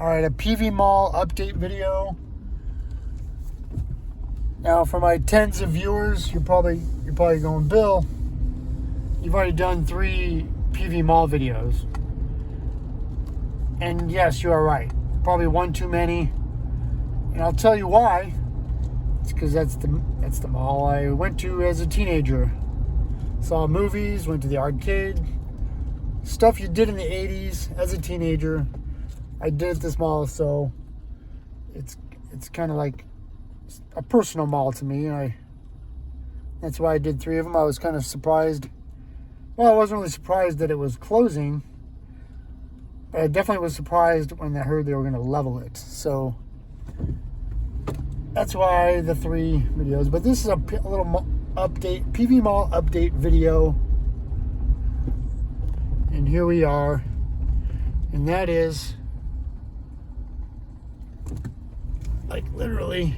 All right, a PV Mall update video. Now, for my tens of viewers, you're probably going, Bill, you've already done 3 PV Mall videos. And yes, you are right. Probably one too many. And I'll tell you why. It's because that's the mall I went to as a teenager. Saw movies, went to the arcade. Stuff you did in the 80s as a teenager. I did at this mall, so it's kind of like a personal mall to me. That's why I did 3 of them. I was kind of surprised. Well, I wasn't really surprised that it was closing, but I definitely was surprised when I heard they were going to level it. So that's why the 3 videos. But this is a little update, PV Mall update video. And here we are. And that is, like, literally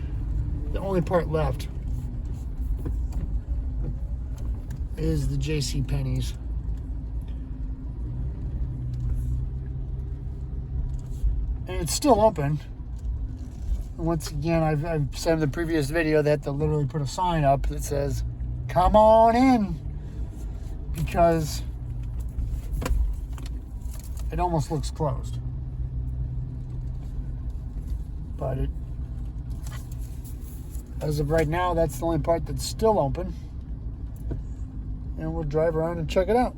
the only part left is the JCPenney's. And it's still open. And once again, I've said in the previous video that they'll literally put a sign up that says, "Come on in," because it almost looks closed. But as of right now, that's the only part that's still open. And we'll drive around and check it out.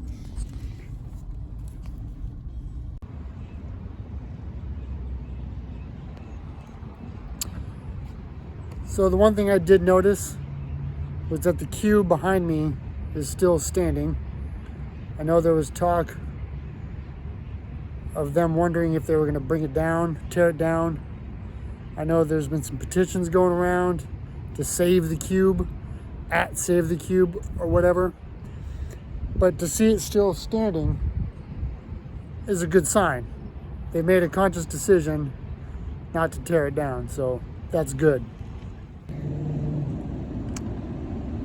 So the one thing I did notice was that the queue behind me is still standing. I know there was talk of them wondering if they were going to bring it down, tear it down. I know there's been some petitions going around to save the cube, at Save the Cube or whatever. But to see it still standing is a good sign. They made a conscious decision not to tear it down, so that's good.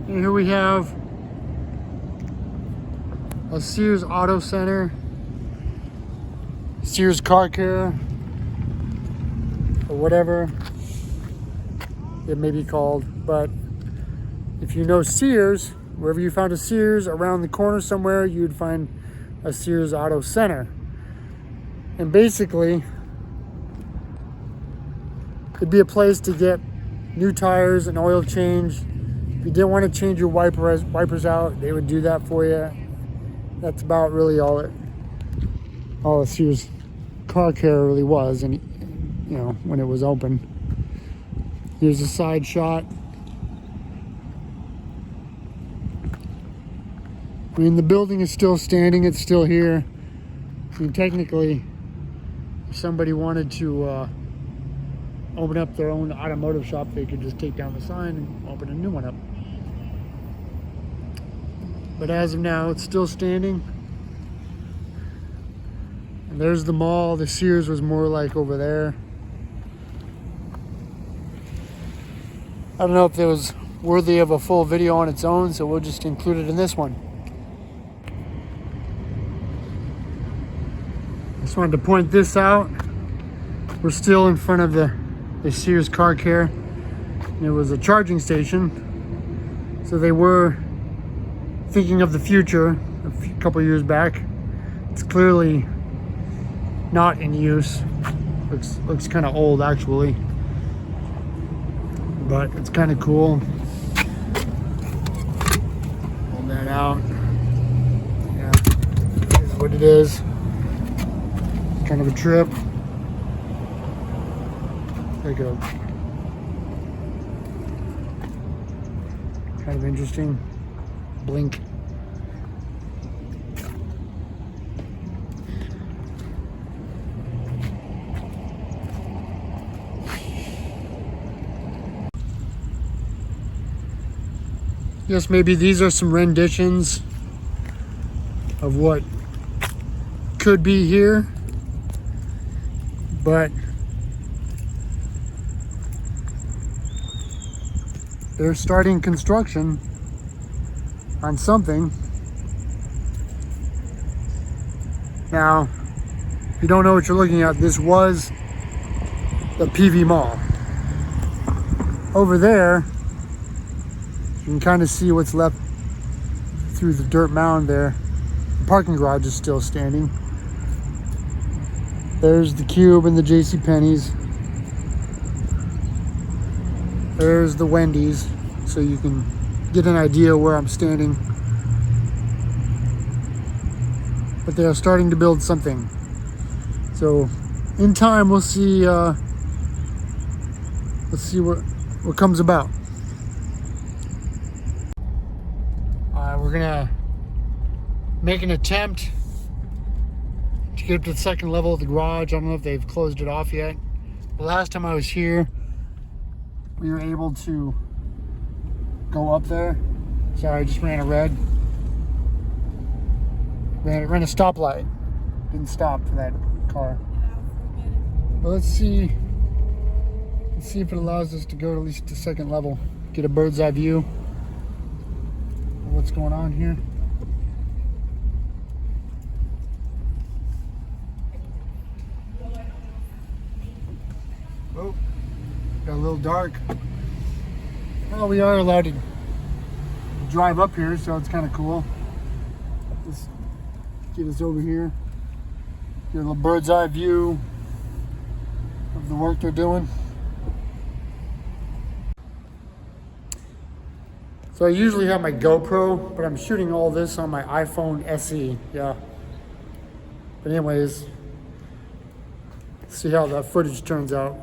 And here we have a Sears Auto Center, Sears Car Care, or whatever it may be called. But if you know Sears, wherever you found a Sears around the corner somewhere, you'd find a Sears Auto Center. And basically, it'd be a place to get new tires and oil change. If you didn't want to change your wipers out, they would do that for you. That's about really all the Sears Car Care really was, and you know, when it was open. Here's a side shot. I mean, the building is still standing, it's still here. I mean, technically, if somebody wanted to open up their own automotive shop, they could just take down the sign and open a new one up. But as of now, it's still standing. And there's the mall. The Sears was more like over there. I don't know if it was worthy of a full video on its own, so we'll just include it in this one. Just wanted to point this out. We're still in front of the Sears Car Care. And it was a charging station, so they were thinking of the future a couple years back. It's clearly not in use. Looks kind of old actually, but it's kind of cool. Hold that out. Yeah, here's what it is. Kind of a trip. There you go. Kind of interesting. Blink. Yes, maybe these are some renditions of what could be here, but they're starting construction on something. Now, if you don't know what you're looking at, this was the PV Mall. Over there, you can kind of see what's left through the dirt mound there. The parking garage is still standing. There's the Cube and the JCPenney's. There's the Wendy's, so you can get an idea where I'm standing. But they are starting to build something. So in time, we'll see. Let's see what comes about. We're gonna make an attempt to get up to the second level of the garage. I don't know if they've closed it off yet. The last time I was here, we were able to go up there. Sorry, I just ran a red. Ran a stoplight. Didn't stop for that car. But let's see if it allows us to go to at least the second level. Get a bird's eye view of what's going on here. Oh, got a little dark. Well, we are allowed to drive up here, so it's kind of cool. Let's get us over here. Get a little bird's eye view of the work they're doing. So I usually have my GoPro, but I'm shooting all this on my iPhone SE. Yeah. But anyways, let's see how that footage turns out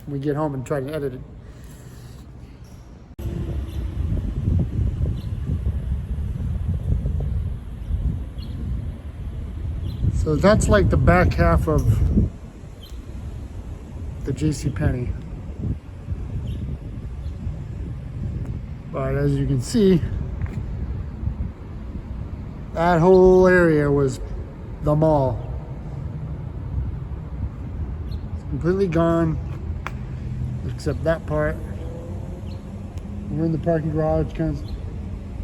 when we get home and try to edit it. So that's like the back half of the JCPenney. But as you can see, that whole area was the mall. It's completely gone, except that part. We're in the parking garage, kind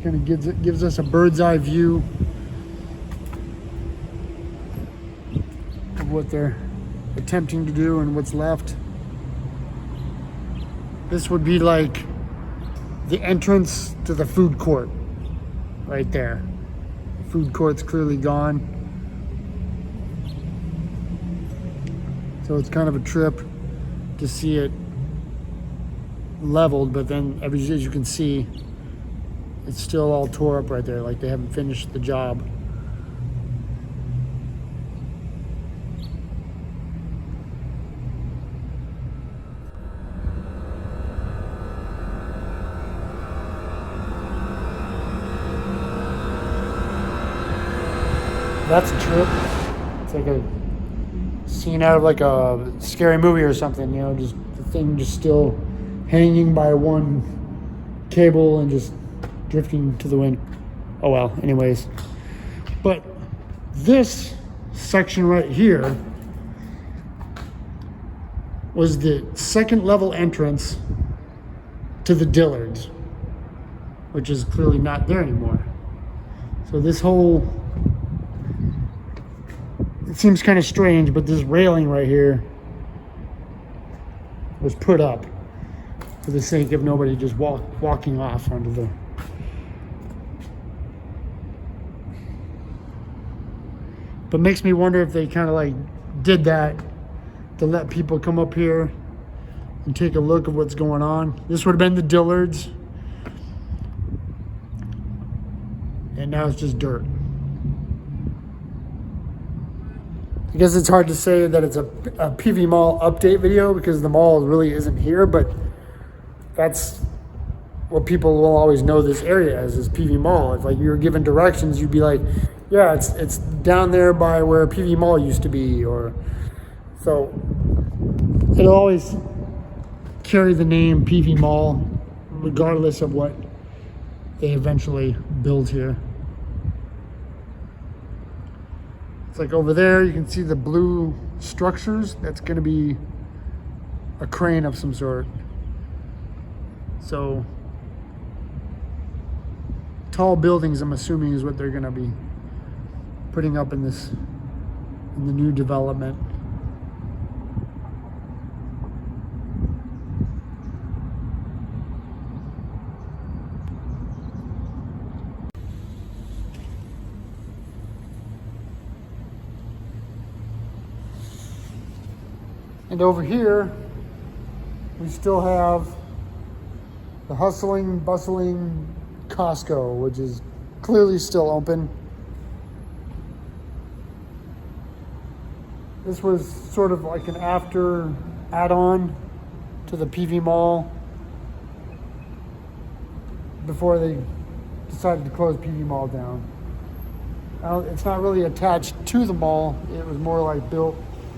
of gives us a bird's eye view of what they're attempting to do and what's left. This would be like the entrance to the food court right there. The food court's clearly gone. So it's kind of a trip to see it leveled, but then as you can see, it's still all tore up right there, like they haven't finished the job. That's a trip. It's like a scene out of like a scary movie or something, you know, just the thing just still hanging by one cable and just drifting to the wind. Oh well, anyways. But this section right here was the second level entrance to the Dillards, which is clearly not there anymore. So this whole, it seems kind of strange, but this railing right here was put up for the sake of nobody just walking off onto the... But makes me wonder if they kind of like did that to let people come up here and take a look at what's going on. This would have been the Dillards, and now it's just dirt. I guess it's hard to say that it's a PV Mall update video because the mall really isn't here, but that's what people will always know this area as, is PV Mall. If like you were given directions, you'd be like, yeah, it's down there by where PV Mall used to be, or so it'll always carry the name PV Mall regardless of what they eventually build here. It's like over there, you can see the blue structures. That's going to be a crane of some sort. So tall buildings, I'm assuming, is what they're going to be putting up in the new development. And over here, we still have the hustling, bustling Costco, which is clearly still open. This was sort of like an after add-on to the PV Mall before they decided to close PV Mall down. It's not really attached to the mall. It was more like built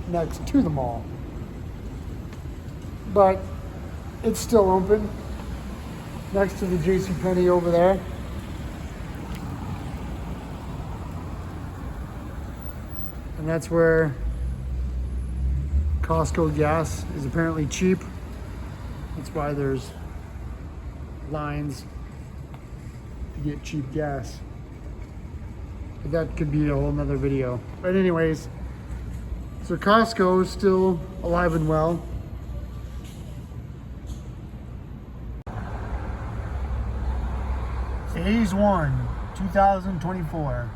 next to the mall. But it's still open next to the JCPenney over there. And that's where Costco gas is apparently cheap. That's why there's lines to get cheap gas. But that could be a whole nother video. But anyways, so Costco is still alive and well. Phase 1, 2024.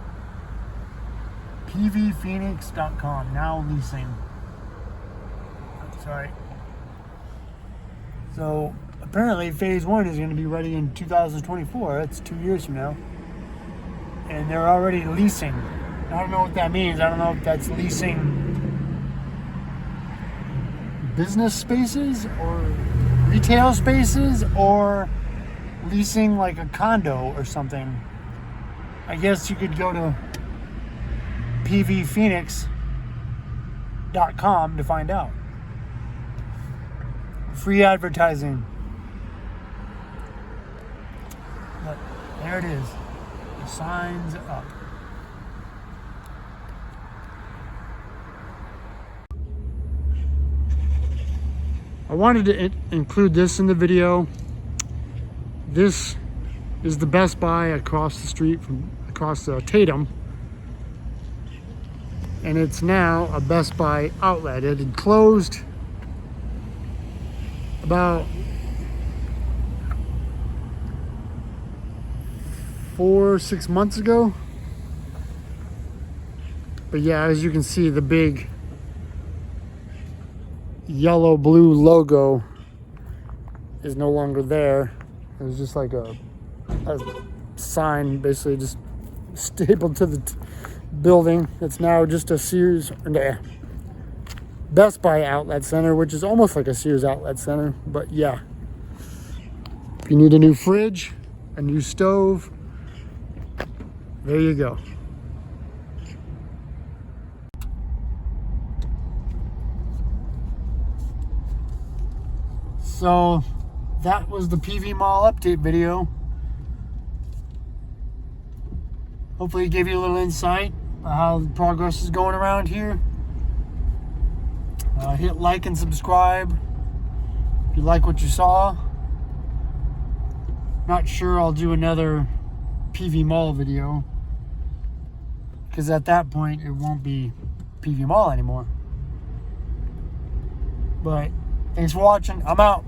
PVPhoenix.com, now leasing. That's right. So apparently phase 1 is going to be ready in 2024. That's 2 years from now. And they're already leasing. I don't know what that means. I don't know if that's leasing business spaces or retail spaces or leasing like a condo or something. I guess you could go to PVPhoenix.com to find out. Free advertising. Look, there it is. The sign's up. I wanted to include this in the video. This is the Best Buy across the street from across Tatum. And it's now a Best Buy outlet. It had closed about 4 or 6 months ago. But yeah, as you can see, the big yellow blue logo is no longer there. It was just like a sign basically just stapled to the building. It's now just a Sears Best Buy outlet center, which is almost like a Sears outlet center. But yeah, if you need a new fridge, a new stove, there you go. So that was the PV Mall update video. Hopefully it gave you a little insight on how the progress is going around here. Hit like and subscribe if you like what you saw. Not sure I'll do another PV Mall video, because at that point it won't be PV Mall anymore. But thanks for watching. I'm out.